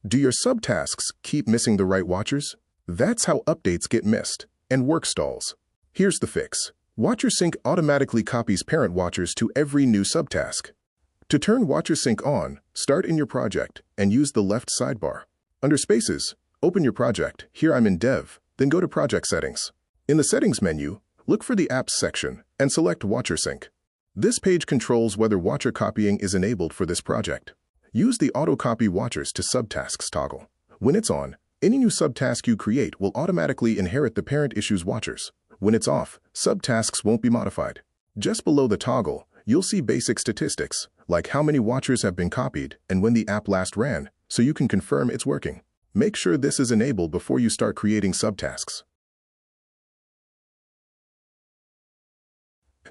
Do your subtasks keep missing the right watchers? That's how updates get missed and work stalls. Here's the fix. WatcherSync automatically copies parent watchers to every new subtask. To turn WatcherSync on, start in your project and use the left sidebar. Under Spaces, open your project. Here I'm in Dev, then go to Project Settings. In the Settings menu, look for the Apps section and select WatcherSync. This page controls whether watcher copying is enabled for this project. Use the Auto Copy Watchers to Subtasks toggle. When it's on, any new subtask you create will automatically inherit the parent issue's watchers. When it's off, subtasks won't be modified. Just below the toggle, you'll see basic statistics, like how many watchers have been copied and when the app last ran, so you can confirm it's working. Make sure this is enabled before you start creating subtasks.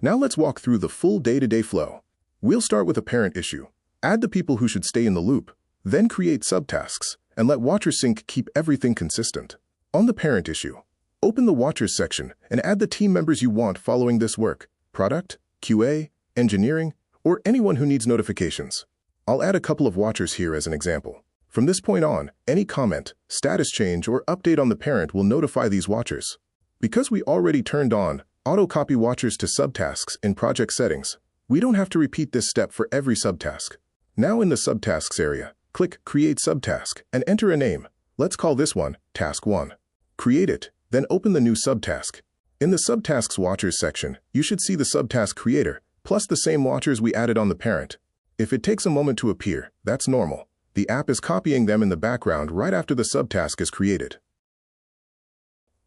Now let's walk through the full day-to-day flow. We'll start with a parent issue. Add the people who should stay in the loop, then create subtasks, and let WatcherSync keep everything consistent. On the parent issue, open the Watchers section and add the team members you want following this work: product, QA, engineering, or anyone who needs notifications. I'll add a couple of watchers here as an example. From this point on, any comment, status change, or update on the parent will notify these watchers. Because we already turned on Auto Copy Watchers to subtasks in Project Settings, we don't have to repeat this step for every subtask. Now in the Subtasks area, click Create Subtask and enter a name. Let's call this one Task 1. Create it, then open the new subtask. In the Subtasks Watchers section, you should see the subtask creator, plus the same watchers we added on the parent. If it takes a moment to appear, that's normal. The app is copying them in the background right after the subtask is created.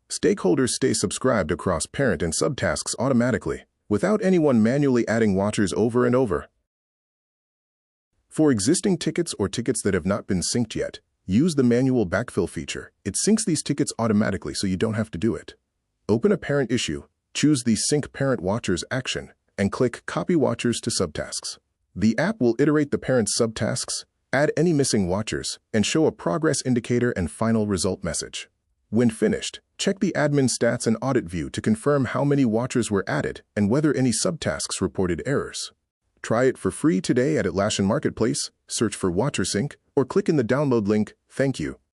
Stakeholders stay subscribed across parent and subtasks automatically, without anyone manually adding watchers over and over. For existing tickets or tickets that have not been synced yet, use the manual backfill feature. It syncs these tickets automatically so you don't have to do it. Open a parent issue, choose the Sync Parent Watchers action, and click Copy Watchers to Subtasks. The app will iterate the parent's subtasks, add any missing watchers, and show a progress indicator and final result message. When finished, check the admin stats and audit view to confirm how many watchers were added and whether any subtasks reported errors. Try it for free today at Atlassian Marketplace, search for WatcherSync, or click in the download link. Thank you.